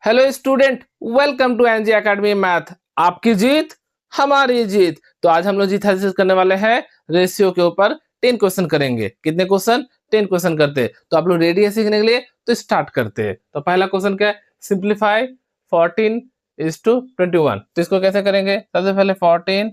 Hello student, welcome to NG academy math. आपकी जीत हमारी जीत। तो आज हम लोग जीत हासिल करने वाले हैं। रेशियो के ऊपर 10 क्वेश्चन करेंगे। कितने क्वेश्चन? 10 क्वेश्चन करते हैं। तो आप लोग रेडी है सीखने के लिए? तो स्टार्ट करते हैं। तो पहला क्वेश्चन क्या है? सिंप्लीफाई 14:21। तो इसको कैसे करेंगे? सबसे पहले 14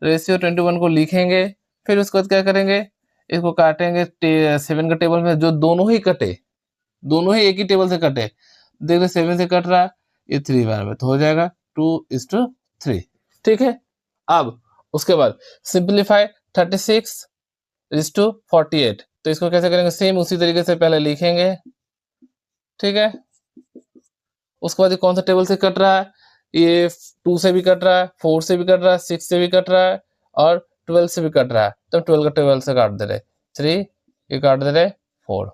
रेशियो 21 को लिखेंगे। फिर उसके बाद क्या करेंगे? इसको काटेंगे 7 का टेबल में, जो दोनों ही कटे, दोनों ही एक ही टेबल से कटे। देख रहे 7 से कट रहा है, ये 3 बार में तो हो जाएगा 2:3। ठीक है। अब उसके बाद सिंप्लीफाई 36:48। तो इसको कैसे करेंगे? सेम उसी तरीके से पहले लिखेंगे। ठीक है। उसके बाद ये कौन सा टेबल से कट रहा है? ये 2 से भी कट रहा है, 4 से भी कट रहा है, 6 से भी कट रहा है और 12 से भी कट रहा है। तो 12 का टेबल से काट दे रहे 3, ये काट दे रहे 4।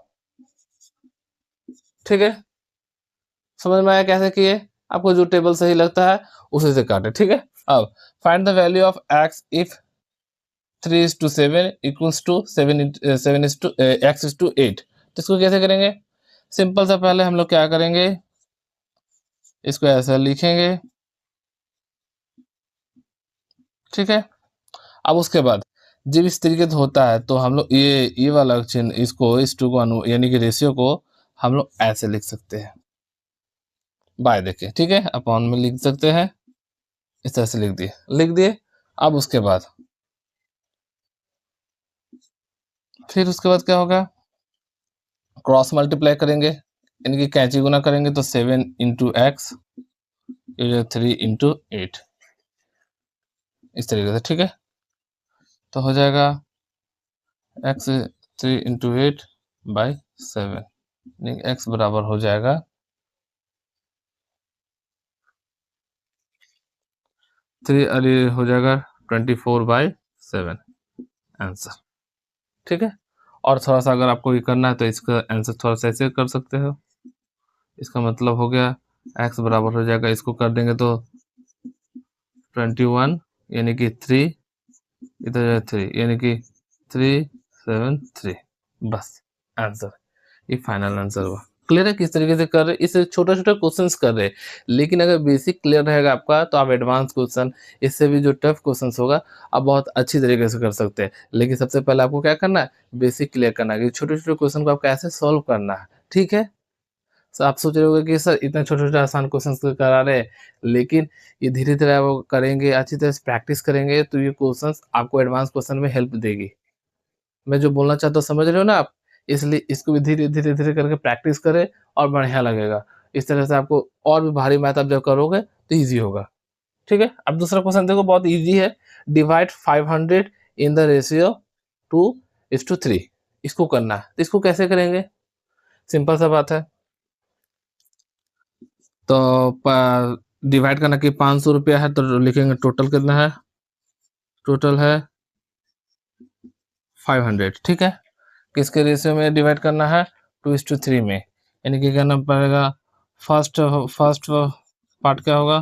ठीक है। समझ में आया कैसे किए? आपको जो टेबल सही लगता है उसी से काटे। ठीक है। अब find the value of x if 3:7 equals to 7x:8। तो इसको कैसे करेंगे? सिंपल सा पहले हम लोग क्या करेंगे, इसको ऐसा लिखेंगे। ठीक है। अब उसके बाद जब इस तरीके से होता है तो हम लोग ये वाला चिन्ह, इसको इस टू को यानी कि रेशियो को हम लोग ऐसे लिख सकते हैं, बाय देखिए। ठीक है। अपॉन में लिख सकते हैं, इस तरह से लिख दिए। अब उसके बाद फिर उसके बाद क्या होगा? क्रॉस मल्टीप्लाई करेंगे, यानी कि कैंची गुना करेंगे। तो 7 इंटू एक्स 3 इंटू 8, इस तरीके से। ठीक है। तो हो जाएगा x 3 इंटू 8 बाई 7, यानी x बराबर हो जाएगा 3, अरे हो जाएगा 24/7 आंसर। ठीक है। और थोड़ा सा अगर आपको ये करना है तो इसका आंसर थोड़ा सा ऐसे कर सकते हो। इसका मतलब हो गया x बराबर हो जाएगा, इसको कर देंगे तो 21, यानी कि 3, इधर 3, यानी कि 373। बस आंसर, ये फाइनल आंसर हुआ। क्लियर है किस तरीके से कर रहे? इसे छोटा छोटा क्वेश्चंस कर रहे हैं, लेकिन अगर बेसिक क्लियर रहेगा आपका तो आप एडवांस क्वेश्चन, इससे भी जो टफ क्वेश्चंस होगा, आप बहुत अच्छी तरीके से कर सकते हैं। लेकिन सबसे पहले आपको क्या करना है? बेसिक क्लियर करना है कि छोटे छोटे क्वेश्चन को आपको कैसे सॉल्व करना है। ठीक है। तो आप सोच रहे होंगे कि सर इतने छोटे-छोटे आसान क्वेश्चंस तो करा रहे हैं, लेकिन ये धीरे-धीरे आप करेंगे, अच्छी तरह से प्रैक्टिस करेंगे तो ये क्वेश्चंस आपको एडवांस क्वेश्चन में हेल्प देगी। मैं जो बोलना चाहता हूँ समझ रहे हो ना आप? इसलिए इसको भी धीरे-धीरे करके प्रैक्टिस करें और बढ़िया लगेगा। इस तरह से आपको और भी भारी मैथ आप जब करोगे तो ईज़ी होगा। ठीक है? अब दूसरा क्वेश्चन देखो, बहुत ईज़ी है। Divide 500 in the ratio 2:3। इसको करना है। तो इसको कैसे करेंगे? सिंपल सा बात है। तो डिवाइड करना कि 500 रुपया है तो लिखेंगे टोटल कितना है? टोटल है 500। ठीक है। किसके रेशियो में डिवाइड करना है? 2:3 में, यानी कि करना पड़ेगा। फर्स्ट फर्स्ट पार्ट क्या होगा?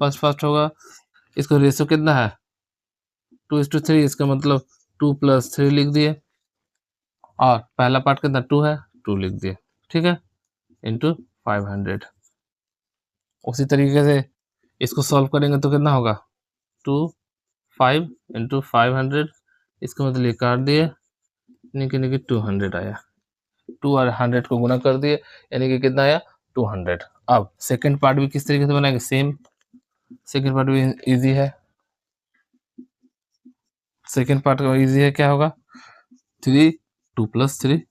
फर्स्ट होगा, इसका रेशियो कितना है? 2:3। इसका मतलब 2 + 3 लिख दिए, और पहला पार्ट कितना 2 है, 2 लिख दिए। ठीक है। इंटू 500। उसी तरीके से इसको सॉल्व करेंगे तो कितना होगा? 2 5 इंटू 500, इसका मतलब ये काट दिए, यानी कि 200 आया। 2 और 100 को गुना कर दिए, यानी कि कितना आया? 200। अब सेकंड पार्ट भी किस तरीके से बनाएंगे? सेम। सेकंड पार्ट भी इजी है। सेकंड पार्ट का इजी है, क्या होगा? 3 2 + 3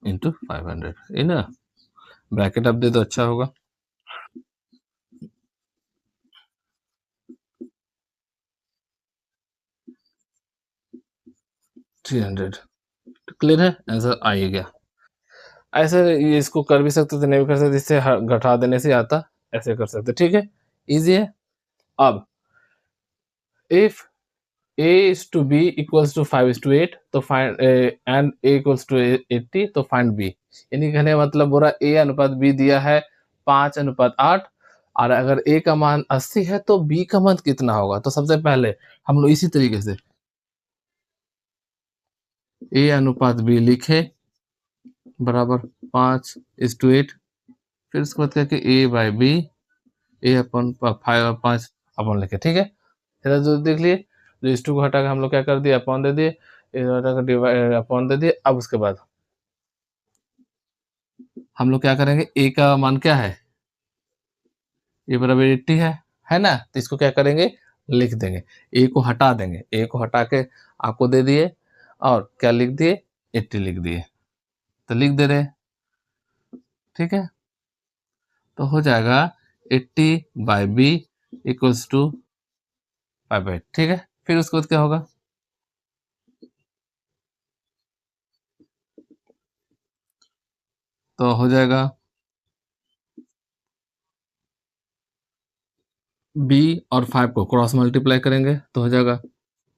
इंटू 500, ये ना ब्रैकेट आप दे दो, अच्छा होगा। क्लियर है? आंसर आ ही गया। ऐसे ये इसको कर भी सकते थे, नहीं भी कर सकते, इससे घटा देने से आता, ऐसे कर सकते। ठीक है। इजी है। अब if a is to b equals to 5:8, तो find and a equals to 80, तो फाइंड b। यानी कहने का मतलब बोला a अनुपात b दिया है 5:8, और अगर a का मान 80 है तो b का मान कितना होगा? तो सबसे पहले हम लोग इसी तरीके से a अनुपात b लिखे, बराबर 5:8। फिर उसके बाद क्या कि ए बाई बी, ए अपन 5 अपन लिखे, ठीक है। इधर जो देख लिए, जो इस टू को हटा के हम लोग क्या कर दिए, अपॉन दे दिए, इधर हटा के डिवाइड अपॉन दे दिए। अब उसके बाद हम लोग क्या करेंगे, ए का मान क्या है, ए बराबर 80 है ना। तो इसको क्या करेंगे, लिख देंगे, ए को हटा देंगे, ए को हटा के आपको दे दिए, और क्या लिख दिए, 80 लिख दिए। तो लिख दे रहे, ठीक है। तो हो जाएगा 80/b इक्वल्स टू 5/8, ठीक है। फिर उसके बाद क्या होगा, तो हो जाएगा b और 5 को क्रॉस मल्टीप्लाई करेंगे तो हो जाएगा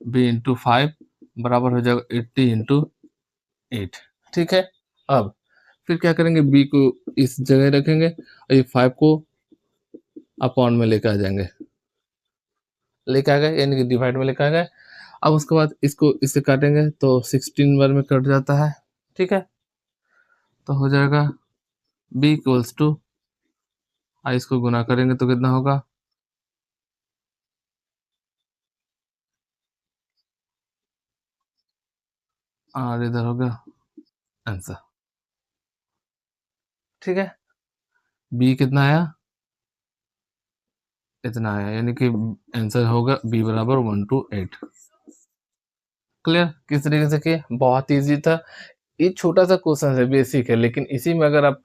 b इंटू 5 बराबर हो जाएगा 80 इंटू 8, ठीक है। अब फिर क्या करेंगे, b को इस जगह रखेंगे और ये 5 को अपॉन में लेके आ जाएंगे, लेके आ गए यानी कि डिवाइड में लेके आ गए। अब उसके बाद इसको इससे काटेंगे तो 16 बार में कट जाता है, ठीक है। तो हो जाएगा b इक्वल्स टू, इसको गुना करेंगे तो कितना होगा, और इधर हो गया आंसर, ठीक है। b कितना आया, इतना आया, यानी कि आंसर होगा b बराबर 1 to 8। क्लियर, किस तरीके से किए, बहुत इजी था। ये छोटा सा क्वेश्चन है, बेसिक है, लेकिन इसी में अगर आप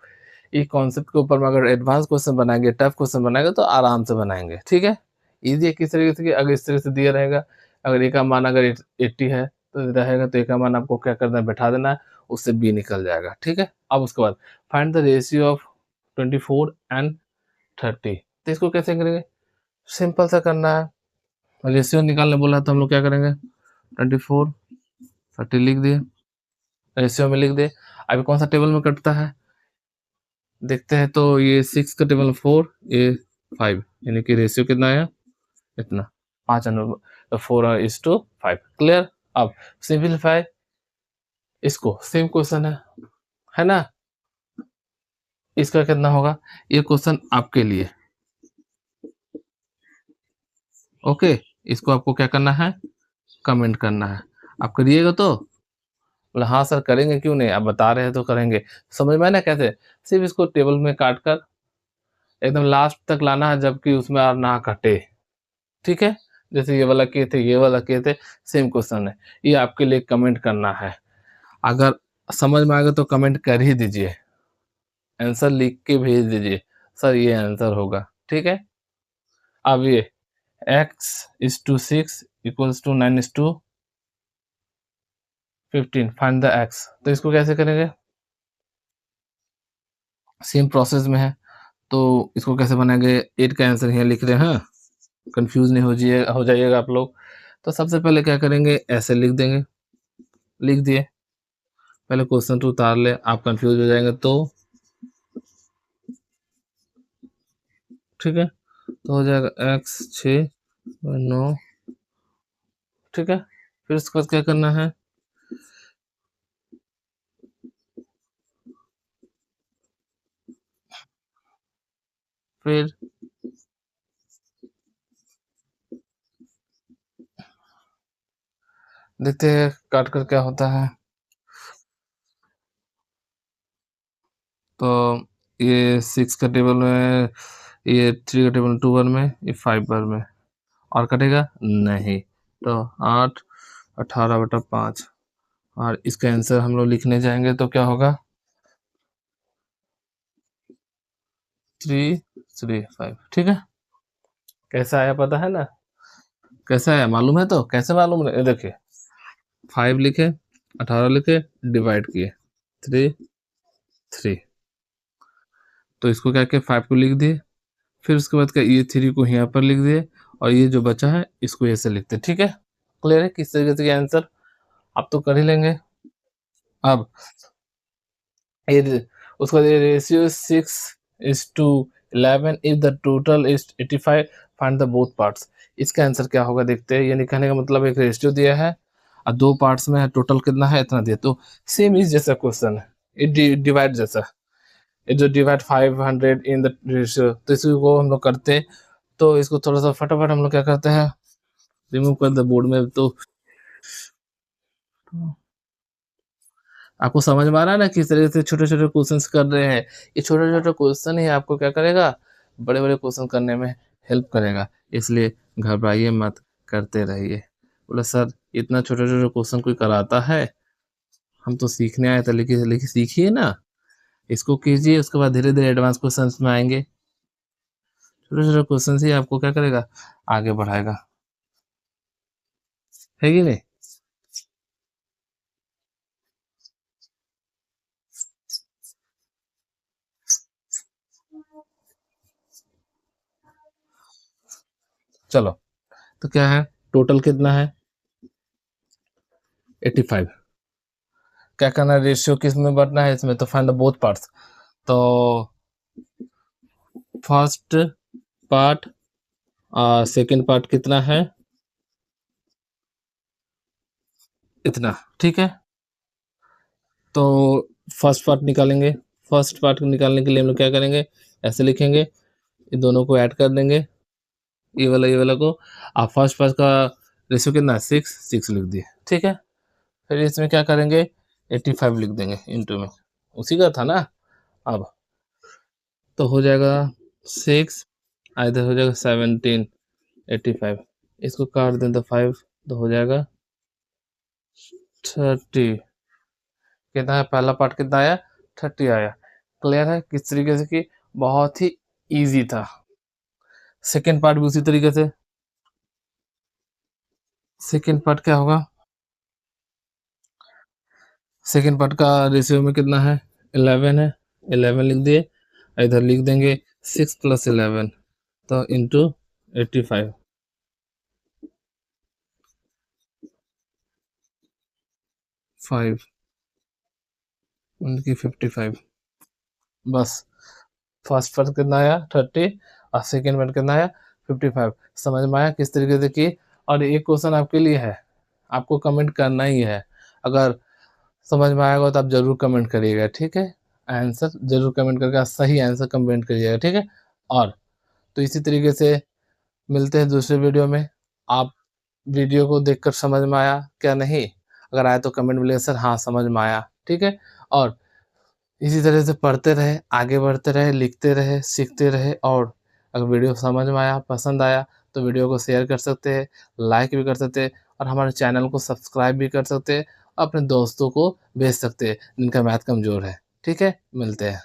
ये कॉन्सेप्ट के ऊपर में अगर एडवांस क्वेश्चन बनाएंगे, टफ क्वेश्चन बनाएंगे तो आराम से बनाएंगे, ठीक है। इजी है किस तरीके से कि अगर इस तरह से दिया रहेगा, अगर ए का मान अगर 80 है तो रहेगा, तो ए का मान आपको क्या करना है, बैठा देना है, उससे बी निकल जाएगा, ठीक है। अब उसके बाद find the ratio of 24 and 30। तो इसको कैसे करेंगे, सिंपल सा करना है, रेशियो निकालने बोला तो हम लोग क्या करेंगे, 24 30 लिख दिए, रेशियो में लिख दिए। अभी कौन सा टेबल में कटता है देखते हैं, तो ये 6 का टेबल 4, ये 5, यानी कि रेशियो कितना आया, इतना 5 और 4:5, क्लियर। अब सिंपलीफाई इसको, सेम क्वेश्चन है ना। इसका कितना होगा, ये क्वेश्चन आपके लिए, ओके। इसको आपको क्या करना है, कमेंट करना है। आप करिएगा तो बोले हाँ सर करेंगे, क्यों नहीं, आप बता रहे हैं तो करेंगे। समझ में आया ना कैसे, सिर्फ इसको टेबल में काट कर एकदम लास्ट तक लाना है, जबकि उसमें और ना कटे, ठीक है। जैसे ये वाला किए थे, ये वाला किए थे, सेम क्वेश्चन है। ये आपके लिए कमेंट करना है, अगर समझ में आ गया तो कमेंट कर ही दीजिए, आंसर लिख के भेज दीजिए, सर ये आंसर होगा, ठीक है। अब ये x/6 equals to 9:15, find the x। तो इसको कैसे करेंगे, सेम प्रोसेस में है, तो इसको कैसे बनाएंगे, 8 का आंसर यहाँ लिख रहे हैं, कंफ्यूज नहीं हो जाइएगा आप लोग। तो सबसे पहले क्या करेंगे, ऐसे लिख देंगे, लिख दिए, पहले क्वेश्चन टू उतार ले, आप कंफ्यूज हो जाएंगे तो, ठीक है। तो हो जाएगा x 6/9, ठीक है। फिर उसके बाद क्या करना है, फिर देखते हैं काट कर क्या होता है। तो ये 6 का टेबल में, ये 3 का टेबल 2 बार में, ये 5 बार में, और कटेगा नहीं। तो 8 18/5, और इसका आंसर हम लोग लिखने जाएंगे तो क्या होगा, 335, ठीक है। कैसा आया पता है ना, कैसा आया मालूम है, तो कैसे मालूम नहीं, ये देखिए 5 लिखे, 18 लिखे, डिवाइड किए, 3 3, तो इसको क्या किया, 5 को लिख दिए, फिर उसके बाद क्या, ये 3 को यहाँ पर लिख दिए, और ये जो बचा है इसको ऐसे लिखते, ठीक है। क्लियर है किस तरीके से आंसर आप तो कर ही लेंगे। अब ये उसका ratio 6:11, if the total is 85, find the both parts. इसका आंसर क्या होगा देखते हैं, यानी कहने का मतलब एक रेशियो दिया है और 2 पार्ट्स में है, टोटल कितना है, इतना दिया, तो सेम इज जैसा क्वेश्चन है, ये डिवाइड जैसा, ये जो डिवाइड 500 इन द रेशियो, तो इसको हम लोग करते हैं। तो इसको थोड़ा सा फटाफट हम लोग क्या करते हैं, रिमूव कर दे बोर्ड में। तो आपको समझ में आ रहा है ना किस तरह से छोटे छोटे क्वेश्चंस कर रहे हैं। ये छोटे छोटे क्वेश्चन ही आपको क्या करेगा, बड़े बड़े क्वेश्चन करने में हेल्प करेगा। इसलिए घबराइए मत, करते रहिए। बोला सर इतना छोटे छोटे क्वेश्चन कोई कराता है, हम तो सीखने आए थे, लेकिन लेकिन सीखिए ना, इसको कीजिए, उसके बाद धीरे धीरे एडवांस क्वेश्चन में आएंगे। छोटे छोटे क्वेश्चन ही आपको क्या करेगा, आगे बढ़ाएगा, है कि नहीं। चलो, तो क्या है, टोटल कितना है 85। क्या करना है, रेशियो किस में बढ़ना है, इसमें तो फाइंड द बोथ पार्ट्स। तो फर्स्ट पार्ट सेकंड पार्ट कितना है, इतना, ठीक है। तो फर्स्ट पार्ट निकालेंगे, फर्स्ट पार्ट निकालने के लिए हम लोग क्या करेंगे, ऐसे लिखेंगे, ये दोनों को ऐड कर देंगे, ये वाला को। आप फर्स्ट पार्ट का रेशियो कितना है, 6 लिख दिए, ठीक है। फिर इसमें क्या करेंगे, 85 लिख देंगे इंटू में, उसी का था ना। अब तो हो जाएगा 6, इधर हो जाएगा 17, 85, इसको काट दें तो 5, तो हो जाएगा 30। कितना है, पहला पार्ट कितना आया, 30 आया। क्लियर है किस तरीके से, कि बहुत ही इजी था। सेकेंड पार्ट भी उसी तरीके से, सेकेंड पार्ट क्या होगा, सेकेंड पार्ट का रेशियो में कितना है, 11 है, 11 लिख दिए, इधर लिख देंगे 6 + 11, तो इंटू 85, 5 उनकी 55। बस फर्स्ट पार्ट कितना आया 30 और सेकेंड पार्ट कितना आया 55। समझ में आया किस तरीके से की। और एक क्वेश्चन आपके लिए है, आपको कमेंट करना ही है। अगर समझ में आएगा तो आप ज़रूर कमेंट करिएगा, ठीक है। आंसर ज़रूर कमेंट करके सही आंसर कमेंट करिएगा, ठीक है। और तो इसी तरीके से मिलते हैं दूसरे वीडियो में। आप वीडियो को देखकर समझ में आया क्या, नहीं अगर आया तो कमेंट में सर हाँ समझ में आया, ठीक है। और इसी तरह से पढ़ते रहे, आगे बढ़ते रहे, लिखते रहे, सीखते रहे। और अगर वीडियो समझ में आया, पसंद आया, तो वीडियो को शेयर कर सकते हैं, लाइक भी कर सकते हैं, और हमारे चैनल को सब्सक्राइब भी कर सकते हैं, अपने दोस्तों को भेज सकते हैं जिनका मैथ कमज़ोर है। ठीक है, मिलते हैं।